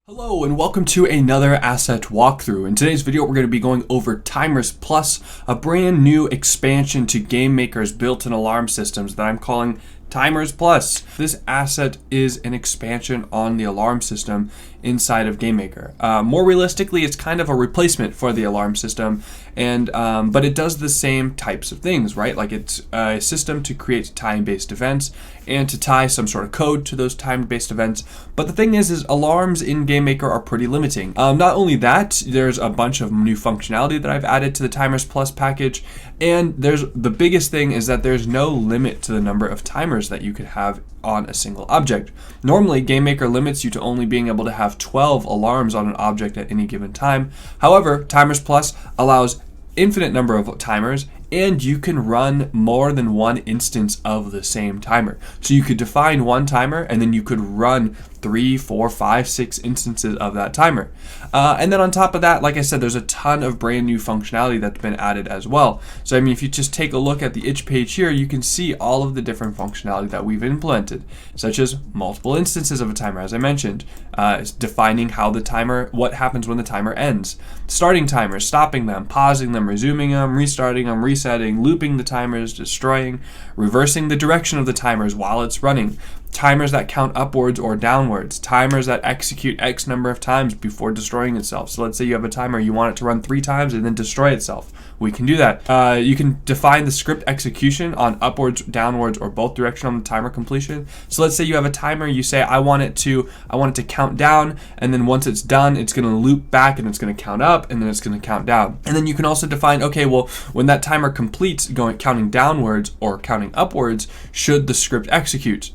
Hello and welcome to another asset walkthrough. In today's video we're going to be going over Timers Plus, a brand new expansion to GameMaker's built-in alarm systems that I'm calling Timers Plus. This asset is an expansion on the alarm system inside of GameMaker. More realistically, it's kind of a replacement for the alarm system, and but it does the same types of things, right? Like it's a system to create time-based events and to tie some sort of code to those time-based events. But the thing is alarms in GameMaker are pretty limiting. Not only that, there's a bunch of new functionality that I've added to the Timers Plus package, and the biggest thing is that there's no limit to the number of timers that you could have on a single object. Normally, GameMaker limits you to only being able to have 12 alarms on an object at any given time. However, Timers Plus allows infinite number of timers, and you can run more than one instance of the same timer. So you could define one timer and then you could run 3, 4, 5, 6 instances of that timer. And then on top of that, like I said, there's a ton of brand new functionality that's been added as well. So I mean, if you just take a look at the itch page here, you can see all of the different functionality that we've implemented, such as multiple instances of a timer, as I mentioned, defining how the timer, what happens when the timer ends, starting timers, stopping them, pausing them, resuming them, restarting them, resetting, looping the timers, destroying, reversing the direction of the timers while it's running, timers that count upwards or downwards, timers that execute X number of times before destroying itself. So let's say you have a timer, you want it to run 3 times and then destroy itself. We can do that. You can define the script execution on upwards, downwards, or both direction on the timer completion. So let's say you have a timer, you say, I want it to count down, and then once it's done, it's going to loop back and it's going to count up, and then it's going to count down. And then you can also define, okay, well, when that timer completes, counting downwards or counting upwards, should the script execute?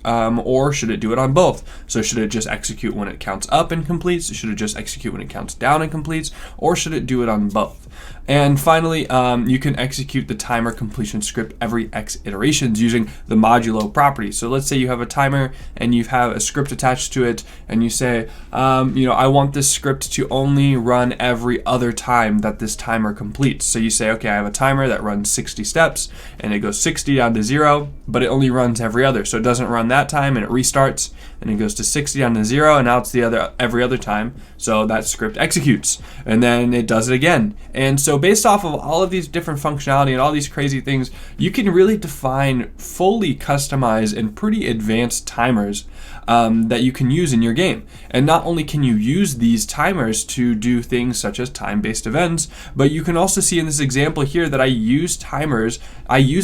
Or should it do it on both? So should it just execute when it counts up and completes? Should it just execute when it counts down and completes? Or should it do it on both? And finally, you can execute the timer completion script every X iterations using the modulo property. So let's say you have a timer and you have a script attached to it, and you say, I want this script to only run every other time that this timer completes. So you say, okay, I have a timer that runs 60 steps, and it goes 60 down to 0, but it only runs every other. So it doesn't run that time, and it restarts, and it goes to 60 down to 0, and now it's every other time. So that script executes, and then it does it again. And so based off of all of these different functionality and all these crazy things, you can really define fully customized and pretty advanced timers that you can use in your game. And not only can you use these timers to do things such as time-based events, but you can also see in this example here that I use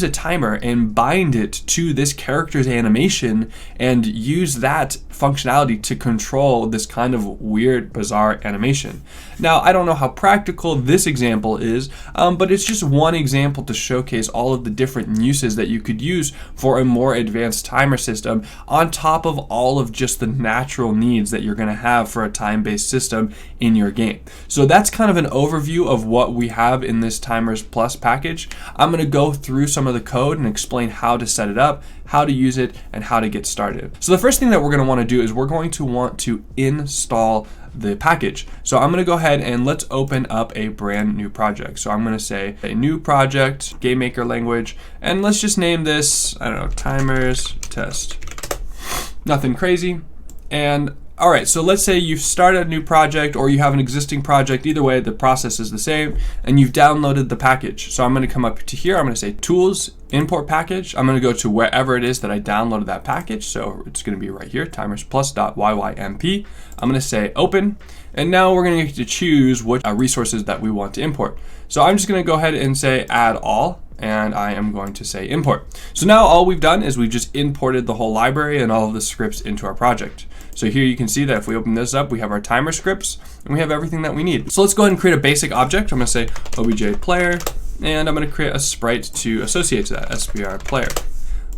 a timer and bind it to this character's animation and use that functionality to control this kind of weird, bizarre animation. Now, I don't know how practical this example is, but it's just one example to showcase all of the different uses that you could use for a more advanced timer system on top of all of just the natural needs that you're going to have for a time-based system in your game. So that's kind of an overview of what we have in this Timers Plus package. I'm going to go through some of the code and explain how to set it up, how to use it, and how to get started. So the first thing that we're going to want to do is we're going to want to install the package. So I'm going to go ahead and let's open up a brand new project. So I'm going to say a new project, GameMaker language, and let's just name this, I don't know, Timers Test. Nothing crazy. And all right, so let's say you've started a new project or you have an existing project. Either way, the process is the same, and you've downloaded the package. So I'm going to come up to here. I'm going to say Tools, Import Package. I'm going to go to wherever it is that I downloaded that package. So it's going to be right here, timersplus.yyimp. I'm going to say Open, and now we're going to get to choose what resources that we want to import. So I'm just going to go ahead and say Add All, and I am going to say Import. So now all we've done is we just imported the whole library and all of the scripts into our project. So here you can see that if we open this up, we have our timer scripts and we have everything that we need. So let's go ahead and create a basic object. I'm going to say obj player, and I'm going to create a sprite to associate to that, SBR player.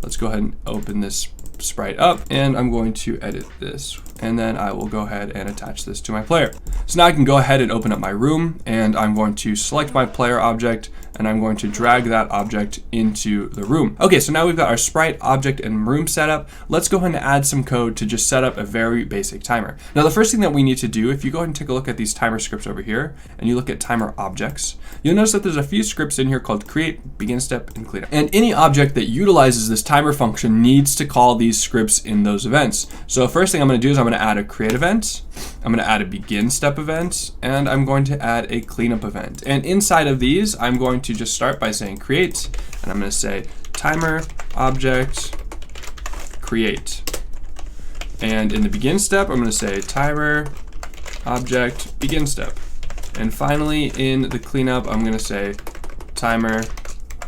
Let's go ahead and open this sprite up, and I'm going to edit this, and then I will go ahead and attach this to my player. So now I can go ahead and open up my room, and I'm going to select my player object, and I'm going to drag that object into the room. Okay, so now we've got our sprite, object, and room set up. Let's go ahead and add some code to just set up a very basic timer. Now the first thing that we need to do, if you go ahead and take a look at these timer scripts over here, and you look at timer objects, you'll notice that there's a few scripts in here called create, begin step, and cleanup. And any object that utilizes this timer function needs to call these scripts in those events. So first thing I'm going to do is I'm going to add a create event, I'm going to add a begin step event, and I'm going to add a cleanup event. And inside of these, I'm going to just start by saying create, and I'm going to say timer object create. And in the begin step, I'm going to say timer object begin step. And finally, in the cleanup, I'm going to say timer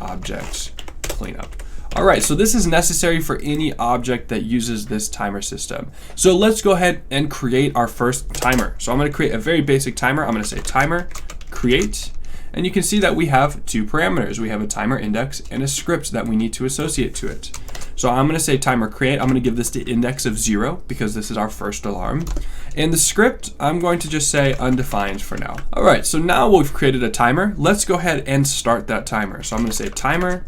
object cleanup. All right, so this is necessary for any object that uses this timer system. So let's go ahead and create our first timer. So I'm going to create a very basic timer. I'm going to say timer create. And you can see that we have two parameters. We have a timer index and a script that we need to associate to it. So I'm going to say timer create. I'm going to give this the index of 0 because this is our first alarm. And the script, I'm going to just say undefined for now. All right, so now we've created a timer. Let's go ahead and start that timer. So I'm going to say timer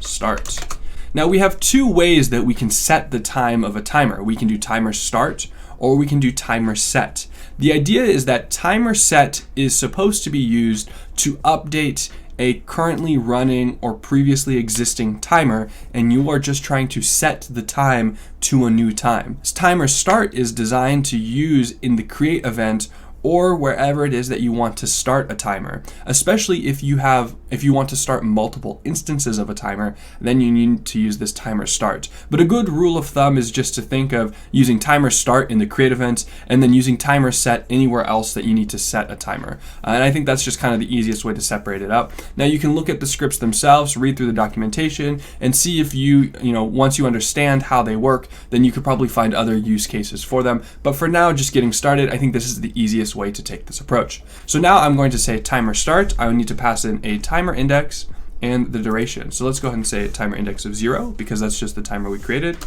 start. Now we have two ways that we can set the time of a timer. We can do timer start or we can do timer set. The idea is that timer set is supposed to be used to update a currently running or previously existing timer, and you are just trying to set the time to a new time. Timer start is designed to use in the create event or wherever it is that you want to start a timer. Especially if you want to start multiple instances of a timer, then you need to use this timer start. But a good rule of thumb is just to think of using timer start in the create event and then using timer set anywhere else that you need to set a timer. And I think that's just kind of the easiest way to separate it up. Now you can look at the scripts themselves, read through the documentation, and see if once you understand how they work, then you could probably find other use cases for them. But for now, just getting started, I think this is the easiest way to take this approach. So now I'm going to say timer start. I would need to pass in a timer index and the duration. So let's go ahead and say timer index of 0 because that's just the timer we created.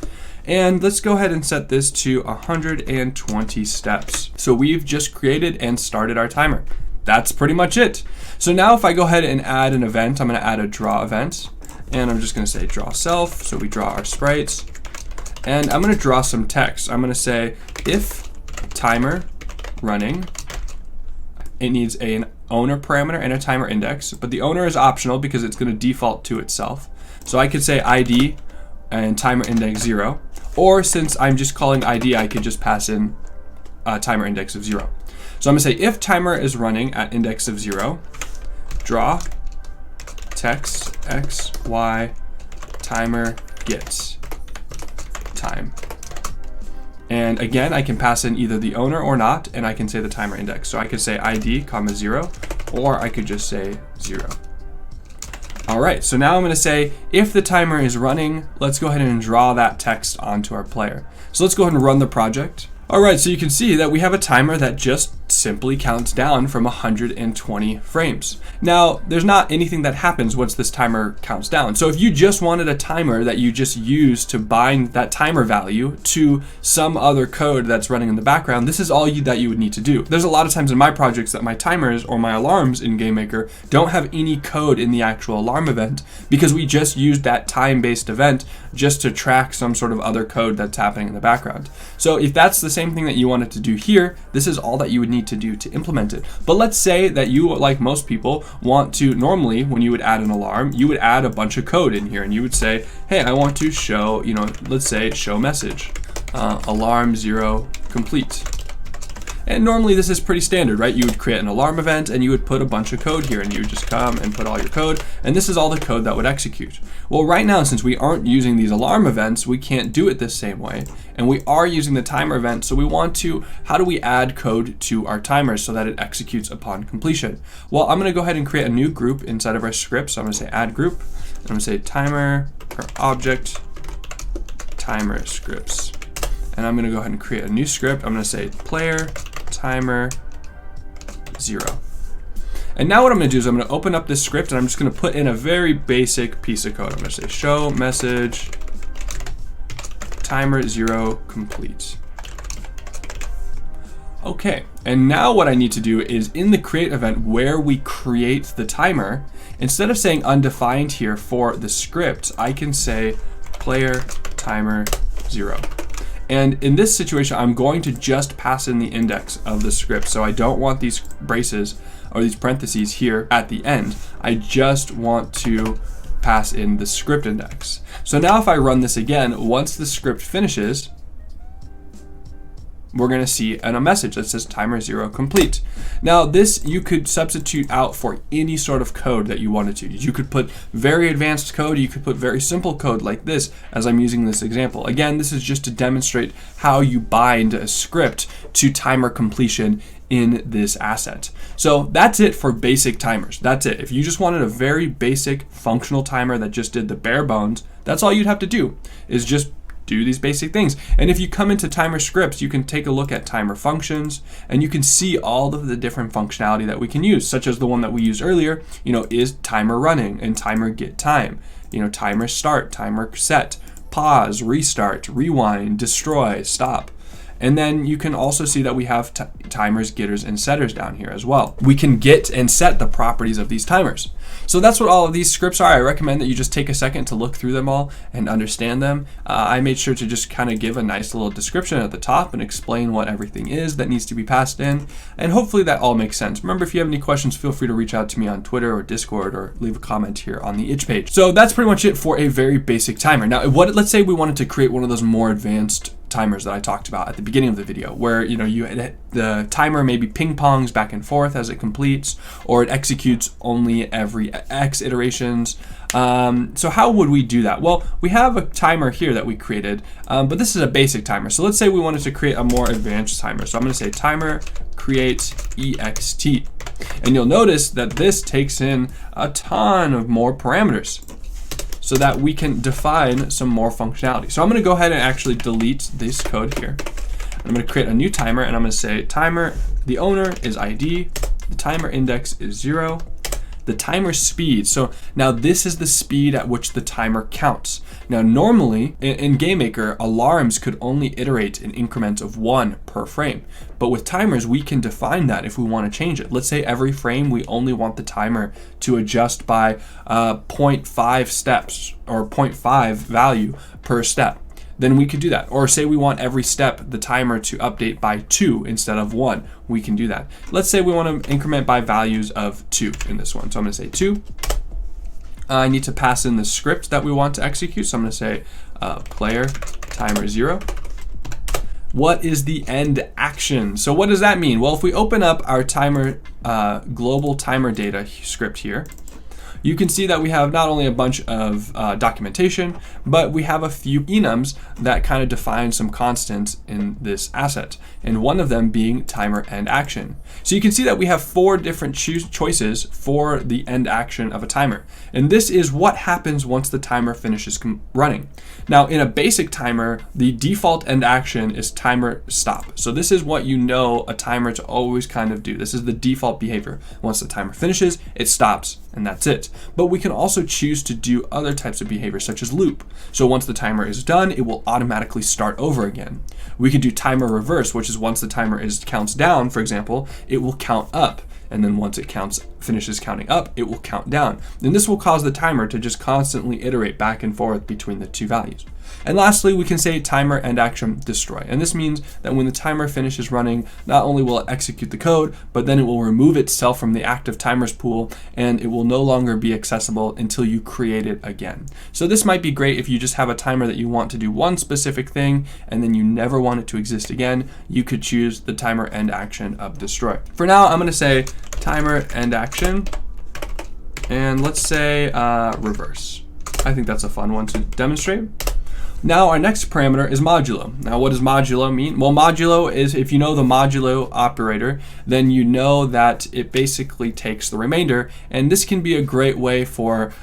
And let's go ahead and set this to 120 steps. So we've just created and started our timer. That's pretty much it. So now if I go ahead and add an event, I'm going to add a draw event, and I'm just going to say draw self. So we draw our sprites, and I'm going to draw some text. I'm going to say if timer running, it needs an owner parameter and a timer index, but the owner is optional because it's going to default to itself. So I could say ID and timer index 0, or since I'm just calling ID, I could just pass in a timer index of 0. So I'm going to say if timer is running at index of 0, draw text x, y, timer get time. And again, I can pass in either the owner or not, and I can say the timer index. So I could say ID, 0, or I could just say 0. All right, so now I'm going to say if the timer is running, let's go ahead and draw that text onto our player. So let's go ahead and run the project. All right, so you can see that we have a timer that just simply counts down from 120 frames. Now, there's not anything that happens once this timer counts down. So if you just wanted a timer that you just use to bind that timer value to some other code that's running in the background, this is all that you would need to do. There's a lot of times in my projects that my timers or my alarms in GameMaker don't have any code in the actual alarm event because we just used that time-based event just to track some sort of other code that's happening in the background. So if that's the same thing that you wanted to do here, this is all that you would need to do to implement it. But let's say that you, like most people, want to normally, when you would add an alarm, you would add a bunch of code in here and you would say, hey, I want to show, let's say show message, alarm 0 complete. And normally this is pretty standard, right? You would create an alarm event and you would put a bunch of code here and you would just come and put all your code, and this is all the code that would execute. Well, right now, since we aren't using these alarm events, we can't do it the same way. And we are using the timer event, so we want to, how do we add code to our timers so that it executes upon completion? Well, I'm gonna go ahead and create a new group inside of our script. So I'm gonna say add group, and I'm gonna say timer per object, timer scripts. And I'm gonna go ahead and create a new script. I'm gonna say player timer 0. And now what I'm going to do is I'm going to open up this script and I'm just going to put in a very basic piece of code. I'm going to say show message timer 0 complete. Okay, and now what I need to do is in the create event where we create the timer, instead of saying undefined here for the script, I can say player timer 0. And in this situation, I'm going to just pass in the index of the script. So I don't want these braces or these parentheses here at the end. I just want to pass in the script index. So now if I run this again, once the script finishes, we're going to see a message that says timer 0 complete. Now this you could substitute out for any sort of code that you wanted to. You could put very advanced code, you could put very simple code like this as I'm using this example. Again, this is just to demonstrate how you bind a script to timer completion in this asset. So that's it for basic timers. That's it. If you just wanted a very basic functional timer that just did the bare bones, that's all you'd have to do is just do these basic things. And if you come into timer scripts, you can take a look at timer functions and you can see all of the different functionality that we can use, such as the one that we used earlier, is timer running and timer get time, timer start, timer set, pause, restart, rewind, destroy, stop. And then you can also see that we have timers, getters, and setters down here as well. We can get and set the properties of these timers. So that's what all of these scripts are. I recommend that you just take a second to look through them all and understand them. I made sure to just kind of give a nice little description at the top and explain what everything is that needs to be passed in. And hopefully that all makes sense. Remember, if you have any questions, feel free to reach out to me on Twitter or Discord or leave a comment here on the itch page. So that's pretty much it for a very basic timer. Now, let's say we wanted to create one of those more advanced timers that I talked about at the beginning of the video, where the timer maybe ping pongs back and forth as it completes, or it executes only every X iterations. So how would we do that? Well, we have a timer here that we created, but this is a basic timer. So let's say we wanted to create a more advanced timer. So I'm going to say timer create ext, and you'll notice that this takes in a ton of more parameters, so that we can define some more functionality. So I'm going to go ahead and actually delete this code here. I'm going to create a new timer, and I'm going to say timer, the owner is ID, the timer index is 0, the timer speed. So now this is the speed at which the timer counts. Now normally in GameMaker, alarms could only iterate in increments of 1 per frame. But with timers, we can define that if we want to change it. Let's say every frame we only want the timer to adjust by 0.5 steps or 0.5 value per step. Then we could do that. Or say we want every step the timer to update by 2 instead of 1. We can do that. Let's say we want to increment by values of 2 in this one. So I'm going to say 2. I need to pass in the script that we want to execute. So I'm going to say player timer 0. What is the end action? So what does that mean? Well, if we open up our timer global timer data script here, you can see that we have not only a bunch of documentation, but we have a few enums that kind of define some constants in this asset, and one of them being timer end action. So you can see that we have 4 different choices for the end action of a timer, and this is what happens once the timer finishes running. Now, in a basic timer, the default end action is timer stop. So this is what a timer to always kind of do. This is the default behavior. Once the timer finishes, it stops, and that's it. But we can also choose to do other types of behavior, such as loop. So once the timer is done, it will automatically start over again. We can do timer reverse, which is once the timer counts down, for example, it will count up. And then once it finishes counting up, it will count down. And this will cause the timer to just constantly iterate back and forth between the 2 values. And lastly, we can say timer end action destroy. And this means that when the timer finishes running, not only will it execute the code, but then it will remove itself from the active timers pool, and it will no longer be accessible until you create it again. So this might be great if you just have a timer that you want to do one specific thing, and then you never want it to exist again. You could choose the timer end action of destroy. For now, I'm going to say timer end action, and let's say reverse. I think that's a fun one to demonstrate. Now our next parameter is modulo. Now what does modulo mean? Well, modulo is, if you know the modulo operator, then you know that it basically takes the remainder, and this can be a great way for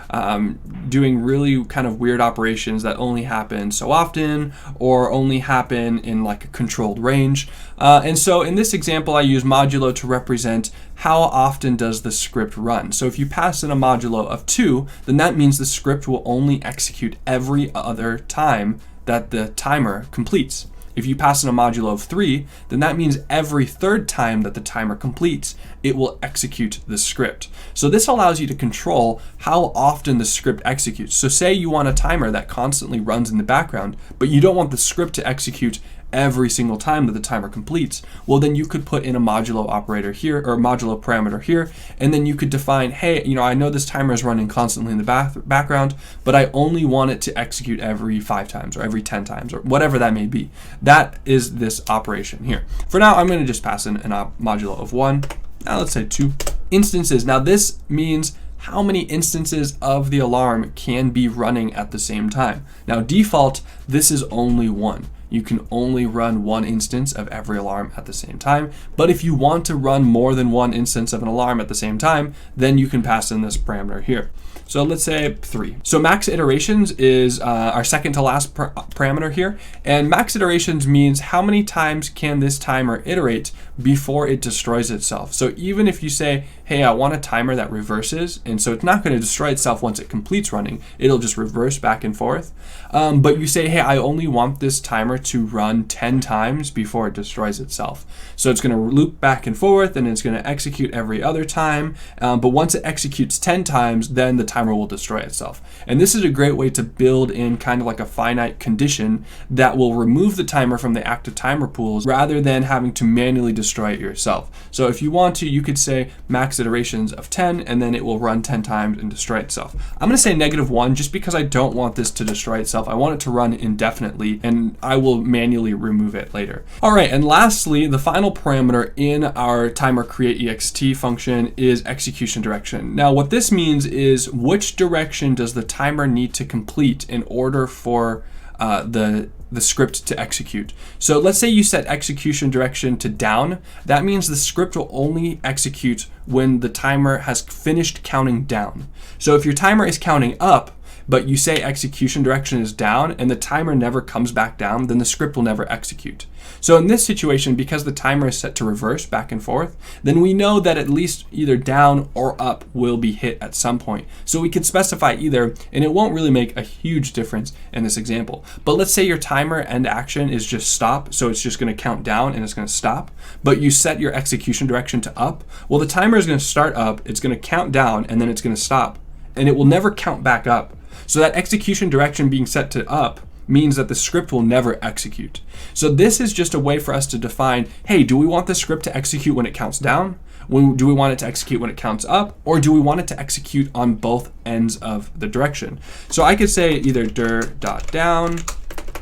doing really kind of weird operations that only happen so often or only happen in like a controlled range. And so in this example, I use modulo to represent how often does the script run. So if you pass in a modulo of 2, then that means the script will only execute every other time that the timer completes. If you pass in a modulo of 3, then that means every third time that the timer completes, it will execute the script. So this allows you to control how often the script executes. So say you want a timer that constantly runs in the background, but you don't want the script to execute every single time that the timer completes. Well, then you could put in a modulo operator here, or a modulo parameter here, and then you could define, hey, I know this timer is running constantly in the background, but I only want it to execute every 5 times or every 10 times or whatever that may be. That is this operation here. For now, I'm going to just pass in a modulo of 1. Now let's say 2 instances. Now this means how many instances of the alarm can be running at the same time. Now default, this is only 1. You can only run 1 instance of every alarm at the same time. But if you want to run more than 1 instance of an alarm at the same time, then you can pass in this parameter here. So let's say 3. So max iterations is our second to last parameter here. And max iterations means how many times can this timer iterate before it destroys itself. So even if you say, hey, I want a timer that reverses, and so it's not going to destroy itself once it completes running, it'll just reverse back and forth. But you say, hey, I only want this timer to run 10 times before it destroys itself. So it's going to loop back and forth, and it's going to execute every other time. But once it executes 10 times, then the timer will destroy itself. And this is a great way to build in kind of like a finite condition that will remove the timer from the active timer pools rather than having to manually destroy it yourself. So if you want to, you could say max iterations of 10, and then it will run 10 times and destroy itself. I'm going to say -1 just because I don't want this to destroy itself. I want it to run indefinitely, and I will manually remove it later. All right, and lastly, the final parameter in our timer create ext function is execution direction. Now what this means is which direction does the timer need to complete in order for the script to execute. So let's say you set execution direction to down. That means the script will only execute when the timer has finished counting down. So if your timer is counting up, but you say execution direction is down and the timer never comes back down, then the script will never execute. So in this situation, because the timer is set to reverse back and forth, then we know that at least either down or up will be hit at some point. So we can specify either, and it won't really make a huge difference in this example. But let's say your timer end action is just stop, so it's just going to count down and it's going to stop, but you set your execution direction to up. Well, the timer is going to start up, it's going to count down, and then it's going to stop, and it will never count back up. So that execution direction being set to up means that the script will never execute. So this is just a way for us to define, hey, do we want the script to execute when it counts down? Do we want it to execute when it counts up? Or do we want it to execute on both ends of the direction? So I could say either dir.down,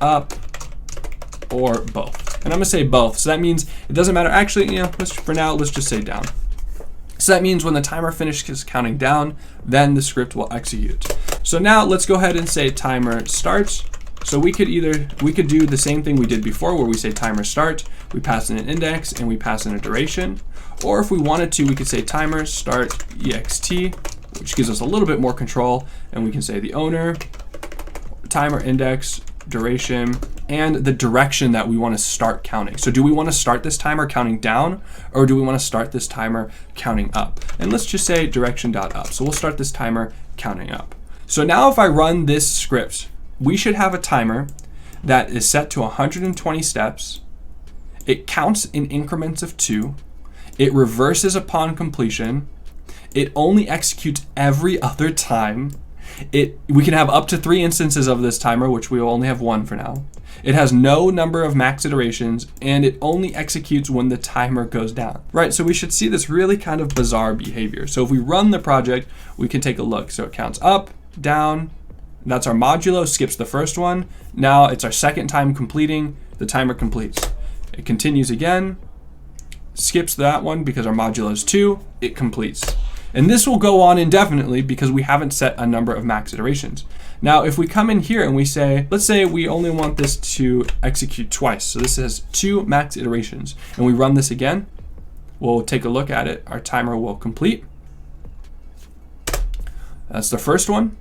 up, or both. And I'm gonna say both. So that means it doesn't matter. Actually, for now, let's just say down. So that means when the timer finishes counting down, then the script will execute. So now let's go ahead and say timer starts. So we could do the same thing we did before where we say timer start, we pass in an index and we pass in a duration. Or if we wanted to, we could say timer start ext, which gives us a little bit more control, and we can say the owner, timer index, duration, and the direction that we want to start counting. So do we want to start this timer counting down, or do we want to start this timer counting up? And let's just say direction.up. So we'll start this timer counting up. So now if I run this script, we should have a timer that is set to 120 steps. It counts in increments of 2. It reverses upon completion. It only executes every other time. We can have up to 3 instances of this timer, which we will only have 1 for now. It has no number of max iterations, and it only executes when the timer goes down. Right, so we should see this really kind of bizarre behavior. So if we run the project, we can take a look. So it counts up, down, that's our modulo, skips the first one. Now it's our second time completing, the timer completes. It continues again, skips that one because our modulo is 2, it completes. And this will go on indefinitely because we haven't set a number of max iterations. Now, if we come in here and we say, let's say we only want this to execute twice. So this has 2 max iterations, and we run this again. We'll take a look at it. Our timer will complete. That's the first one.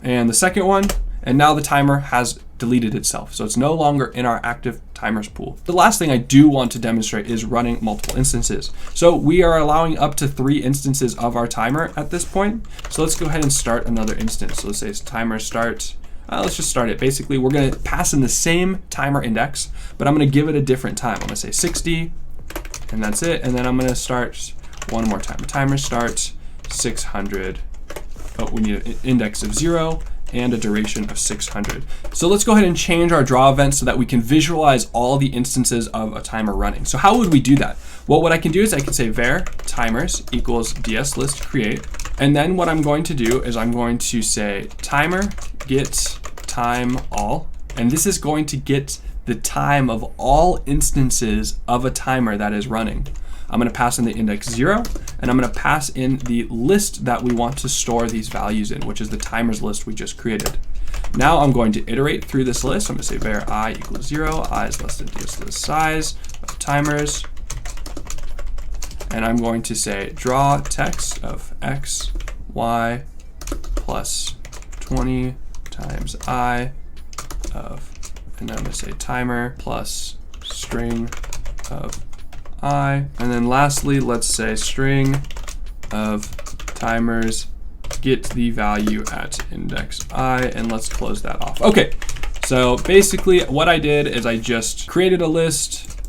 And the second one. And now the timer has deleted itself. So it's no longer in our active timers pool. The last thing I do want to demonstrate is running multiple instances. So we are allowing up to 3 instances of our timer at this point. So let's go ahead and start another instance. So let's say it's timer start Let's just start it. Basically, we're going to pass in the same timer index, but I'm going to give it a different time. I'm going to say 60, and that's it. And then I'm going to start one more time. Timer starts 600. Oh, we need an index of 0 and a duration of 600. So let's go ahead and change our draw event so that we can visualize all the instances of a timer running. So how would we do that? Well, what I can do is I can say var timers equals dslist create. And then what I'm going to do is I'm going to say timer get time all. And this is going to get the time of all instances of a timer that is running. I'm going to pass in the index 0, and I'm going to pass in the list that we want to store these values in, which is the timers list we just created. Now I'm going to iterate through this list. I'm going to say var I equals 0, I is less than dslist size of timers. And I'm going to say draw text of x, y plus 20 times I of, and then I'm going to say timer plus string of I, and then lastly, let's say string of timers get the value at index I, and let's close that off. Okay, so basically what I did is I just created a list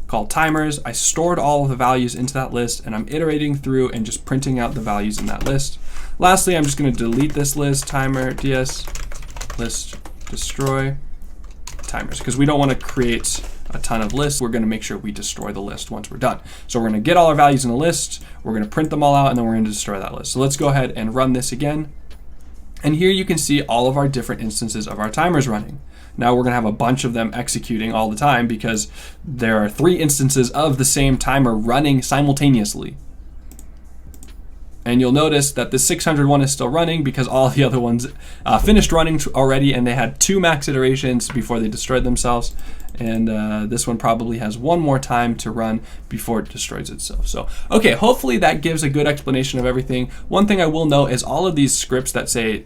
called timers. I stored all of the values into that list, and I'm iterating through and just printing out the values in that list. Lastly, I'm just going to delete this list, timer ds list destroy timers, because we don't want to create a ton of lists. We're going to make sure we destroy the list once we're done. So we're going to get all our values in the list, we're going to print them all out, and then we're going to destroy that list. So let's go ahead and run this again. And here you can see all of our different instances of our timers running. Now we're going to have a bunch of them executing all the time because there are 3 instances of the same timer running simultaneously. And you'll notice that the 600 one is still running because all the other ones finished running already, and they had 2 max iterations before they destroyed themselves. And this one probably has 1 more time to run before it destroys itself. So, okay, hopefully that gives a good explanation of everything. One thing I will note is all of these scripts that say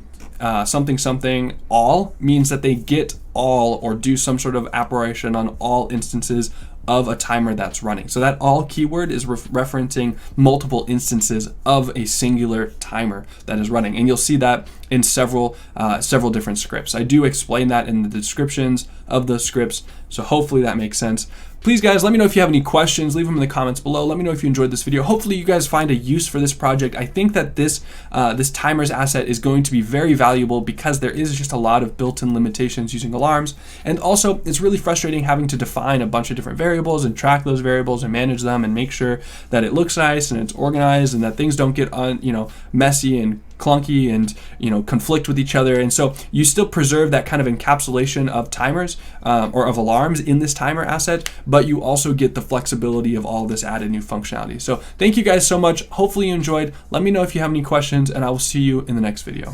something something all means that they get all or do some sort of operation on all instances of a timer that's running. So that all keyword is referencing multiple instances of a singular timer that is running. And you'll see that in several different scripts. I do explain that in the descriptions of the scripts. So hopefully that makes sense. Please guys, let me know if you have any questions, leave them in the comments below. Let me know if you enjoyed this video. Hopefully you guys find a use for this project. I think that this timers asset is going to be very valuable because there is just a lot of built-in limitations using alarms. And also it's really frustrating having to define a bunch of different variables and track those variables and manage them and make sure that it looks nice and it's organized and that things don't get messy and clunky and conflict with each other. And so you still preserve that kind of encapsulation of timers or of alarms in this timer asset, but you also get the flexibility of all this added new functionality. So thank you guys so much. Hopefully you enjoyed. Let me know if you have any questions, and I will see you in the next video.